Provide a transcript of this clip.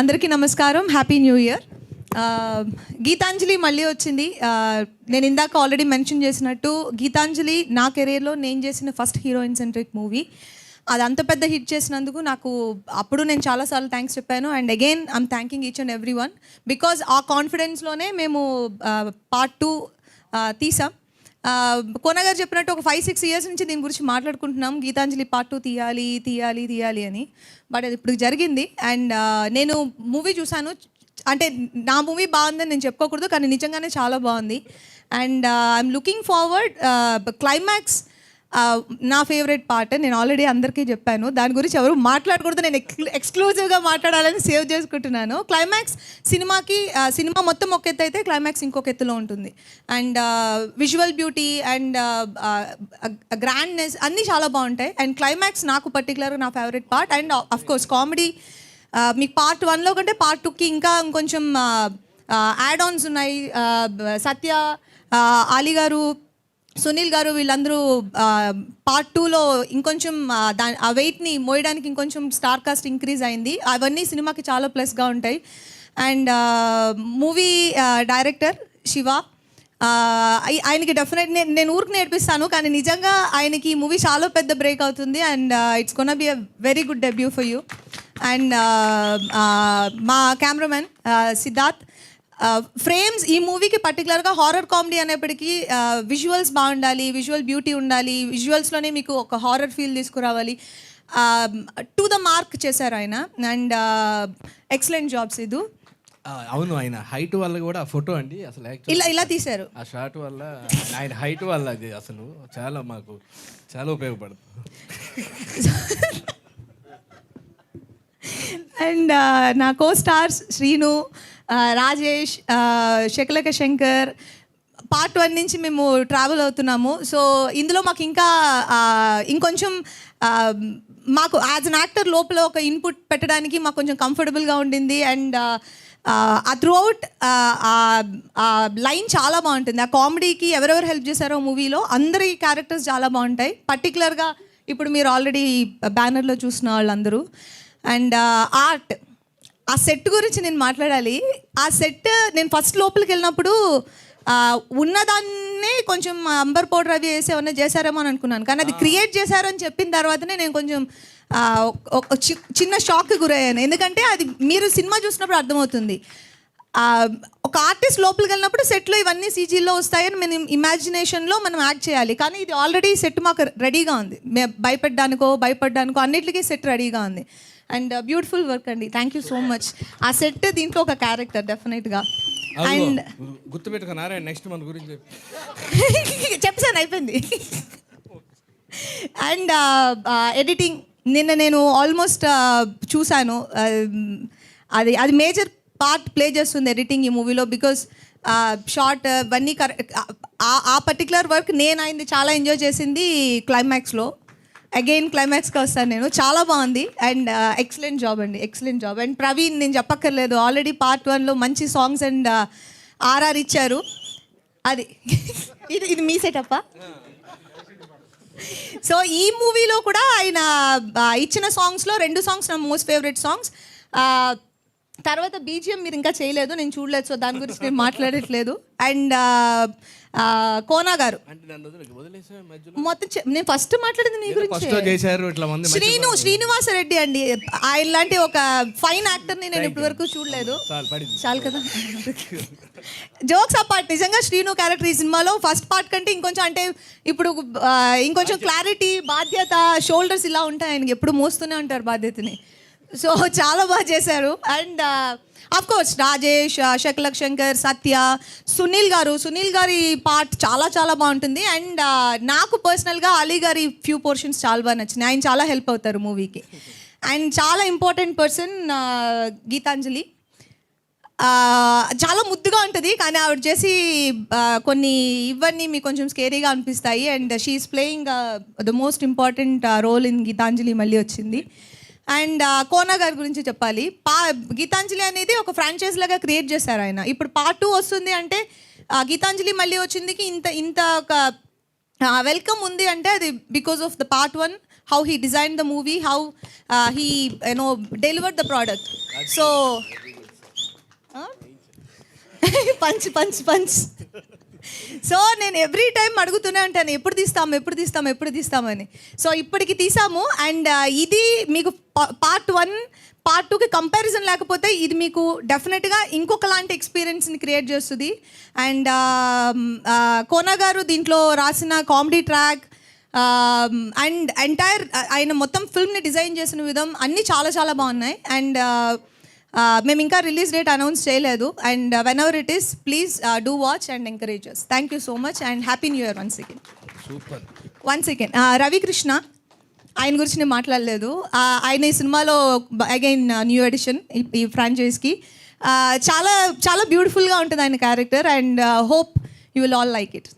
అందరికీ నమస్కారం, happy new year. Gitanjali మళ్ళీ వచ్చింది. నేను ఇందాక ఆల్రెడీ మెన్షన్ చేసినట్టు గీతాంజలి నా కెరీర్లో నేను చేసిన ఫస్ట్ హీరోయిన్ సెంట్రిక్ మూవీ. అది అంత పెద్ద హిట్ చేసినందుకు నాకు అప్పుడు నేను చాలాసార్లు థ్యాంక్స్ చెప్పాను. And again I'm thanking each and every one because ఆ కాన్ఫిడెన్స్లోనే మేము పార్ట్ 2 తీసాం. కోన గారు చెప్పినట్టు ఒక 5-6 ఇయర్స్ నుంచి దీని గురించి మాట్లాడుకుంటున్నాం, గీతాంజలి పార్ట్ 2 తీయాలి అని. బట్ అది ఇప్పుడు జరిగింది. అండ్ నేను మూవీ చూశాను. అంటే నా మూవీ బాగుందని నేను చెప్పుకోకూడదు, కానీ నిజంగానే చాలా బాగుంది. And I'm looking forward. Climax నా ఫేవరెట్ పార్ట్. నేను ఆల్రెడీ అందరికీ చెప్పాను, దాని గురించి ఎవరు మాట్లాడకూడదు, నేను ఎక్స్క్లూజివ్గా మాట్లాడాలని సేవ్ చేసుకుంటున్నాను. క్లైమాక్స్ సినిమా మొత్తం ఒక ఎత్తు అయితే క్లైమాక్స్ ఇంకొక ఎత్తులో ఉంటుంది. And visual beauty and grandness అన్నీ చాలా బాగుంటాయి. అండ్ క్లైమాక్స్ నాకు పర్టికులర్గా నా favourite part. And of course comedy మీకు పార్ట్ 1లో కంటే పార్ట్ 2కి ఇంకా ఇంకొంచెం యాడ్ ఆన్స్ ఉన్నాయి. సత్య, ఆలీ గారు, సునీల్ గారు వీళ్ళందరూ పార్ట్ 2లో ఇంకొంచెం ఆ వెయిట్ని మోయడానికి ఇంకొంచెం స్టార్ కాస్ట్ ఇంక్రీజ్ అయింది. అవన్నీ సినిమాకి చాలా ప్లస్గా ఉంటాయి. అండ్ మూవీ డైరెక్టర్ శివ, ఆయనకి డెఫినెట్ నేను ఊరికి నేర్పిస్తాను, కానీ నిజంగా ఆయనకి ఈ మూవీ చాలా పెద్ద బ్రేక్ అవుతుంది. And it's gonna be a very good debut for you. And మా కెమెరామెన్ సిద్ధార్థ్. ఫ్రేమ్స్ ఈ మూవీకి పర్టికులర్గా హారర్ కామెడీ అనేప్పటికీ విజువల్స్ బాగుండాలి, విజువల్ బ్యూటీ ఉండాలి, విజువల్స్లోనే మీకు ఒక హారర్ ఫీల్ తీసుకురావాలి. టు ద మార్క్ చేశారు ఆయన. అండ్ ఎక్సలెంట్ జాబ్స్ ఇది. అవును, ఆయన హైట్ వల్ల కూడా ఆ ఫోటో అండి అసలు ఇలా తీశారు. ఆ షాట్ వల్ల ఆయన హైట్ వల్ల అది అసలు మాకు చాలా ఉపయోగపడుతుంది. అండ్ నా కో స్టార్స్ శ్రీను, రాజేష్, శకలక శంకర్. పార్ట్ 1 నుంచి మేము ట్రావెల్ అవుతున్నాము. సో ఇందులో మాకు ఇంకా ఇంకొంచెం మాకు యాజ్ అన్ యాక్టర్ లోపల ఒక ఇన్పుట్ పెట్టడానికి మాకు కొంచెం కంఫర్టబుల్గా ఉండింది. అండ్ ఆ త్రూ అవుట్ లైన్ చాలా బాగుంటుంది. ఆ కామెడీకి ఎవరెవరు హెల్ప్ చేశారో మూవీలో అందరి క్యారెక్టర్స్ చాలా బాగుంటాయి. పర్టికులర్గా ఇప్పుడు మీరు ఆల్రెడీ బ్యానర్లో చూసిన వాళ్ళందరూ. అండ్ ఆర్ట్, ఆ సెట్ గురించి నేను మాట్లాడాలి. ఆ సెట్ నేను ఫస్ట్ లోపలికి వెళ్ళినప్పుడు ఉన్నదాన్నే కొంచెం అంబర్ పౌడర్ అవి వేసి ఏమన్నా చేశారేమో అని అనుకున్నాను, కానీ అది క్రియేట్ చేశారని చెప్పిన తర్వాతనే నేను కొంచెం చిన్న షాక్కి గురయ్యాను. ఎందుకంటే అది మీరు సినిమా చూసినప్పుడు అర్థమవుతుంది. ఒక ఆర్టిస్ట్ లోపలికి వెళ్ళినప్పుడు సెట్లో ఇవన్నీ సీజీలో వస్తాయని మనం ఇమాజినేషన్లో మనం యాక్ట్ చేయాలి, కానీ ఇది ఆల్రెడీ సెట్ మాకు రెడీగా ఉంది. భయపడ్డానికో అన్నిటికీ సెట్ రెడీగా ఉంది. అండ్ బ్యూటిఫుల్ వర్క్ అండి, థ్యాంక్ యూ సో మచ్. ఆ సెట్ దీంట్లో ఒక క్యారెక్టర్ డెఫినెట్గా. అండ్ గుర్తుపెట్టుకున్నారా నెక్స్ట్ మన గురించి చెప్పాను, అయిపోయింది. అండ్ ఎడిటింగ్ నిన్న నేను ఆల్మోస్ట్ చూశాను. అది మేజర్ పార్ట్ ప్లే చేస్తుంది ఎడిటింగ్ ఈ మూవీలో. బికాస్ షార్ట్ ఇవన్నీ ఆ పర్టికులర్ వర్క్ నేను అయింది చాలా ఎంజాయ్ చేసింది క్లైమాక్స్లో. అగైన్ క్లైమాక్స్కి వస్తాను నేను, చాలా బాగుంది. అండ్ ఎక్సలెంట్ జాబ్ అండి, ఎక్సలెంట్ జాబ్. అండ్ ప్రవీణ్ నేను చెప్పక్కర్లేదు, ఆల్రెడీ పార్ట్ 1లో మంచి సాంగ్స్ అండ్ ఆర్ఆర్ ఇచ్చారు. అది ఇది మీ సెటప్పా? సో ఈ మూవీలో కూడా ఆయన ఇచ్చిన సాంగ్స్లో 2 సాంగ్స్ నా మోస్ట్ ఫేవరెట్ సాంగ్స్. తర్వాత బీజిఎం మీరు ఇంకా చేయలేదు, నేను చూడలేదు, సో దాని గురించి నేను మాట్లాడట్లేదు. అండ్ కోనా గారు మొత్తం నేను ఫస్ట్ మాట్లాడింది మీ గురించి. శ్రీనివాసరెడ్డి అండి, ఆయన లాంటి ఒక ఫైన్ యాక్టర్ని నేను ఇప్పటి వరకు చూడలేదు. చాలు కదా, జోక్స్ అపార్ట్. నిజంగా శ్రీను క్యారెక్టర్ ఈ సినిమాలో ఫస్ట్ పార్ట్ కంటే ఇంకొంచెం, అంటే ఇప్పుడు ఇంకొంచెం క్లారిటీ, బాధ్యత, షోల్డర్స్ ఇలా ఉంటాయి ఆయనకి, ఎప్పుడు మోస్తూనే ఉంటారు బాధ్యతని. సో చాలా బాగా చేశారు. And of course Rajesh, Shakalaka Shankar, Satya, Sunil గారి పార్ట్ చాలా చాలా బాగుంటుంది. అండ్ నాకు పర్సనల్గా అలీ గారి ఫ్యూ పోర్షన్స్ చాలా బాగా నచ్చినాయి. ఆయన చాలా హెల్ప్ అవుతారు మూవీకి. అండ్ చాలా ఇంపార్టెంట్ పర్సన్ గీతాంజలి. చాలా ముద్దుగా ఉంటుంది, కానీ ఆవిడ చేసి కొన్ని ఇవన్నీ మీకు కొంచెం స్కేరీగా అనిపిస్తాయి. And she is playing the most important role in Geethanjali మళ్ళీ వచ్చింది. అండ్ కోనా గారి గురించి చెప్పాలి. గీతాంజలి అనేది ఒక ఫ్రాంచైజ్ లాగా క్రియేట్ చేశారు ఆయన. ఇప్పుడు పార్ట్ 2 వస్తుంది అంటే గీతాంజలి మళ్ళీ వచ్చిందికి ఇంత ఒక వెల్కమ్ ఉంది అంటే అది because of the part 1 how he design the movie how he you know delivered the product so punch punch punch so నేను ఎవ్రీ టైం అడుగుతూనే ఉంటాను ఎప్పుడు తీస్తామని సో ఇప్పటికి తీసాము అండ్ ఇది మీకు పార్ట్ 1 పార్ట్ 2కి కంపారిజన్ లేకపోతే ఇది మీకు డెఫినెట్గా ఇంకొక లాంటి ఎక్స్పీరియన్స్ని క్రియేట్ చేస్తుంది అండ్ కోనా గారు దీంట్లో రాసిన కామెడీ ట్రాక్ అండ్ ఎంటైర్ ఆయన మొత్తం ఫిల్మ్ని డిజైన్ చేసిన విధం అన్నీ చాలా చాలా బాగున్నాయి అండ్ మేము ఇంకా రిలీజ్ డేట్ అనౌన్స్ చేయలేదు and when ever it is please do watch and encourages thank you so much and happy new year one second Ravikrishna ఆయన గురించి నేను మాట్లాడలేదు ఆయన ఈ సినిమాలో అగైన్ న్యూ ఎడిషన్ ఈ ఫ్రాంచైజ్కి చాలా చాలా బ్యూటిఫుల్గా ఉంటుంది ఆయన character and hope you will all like it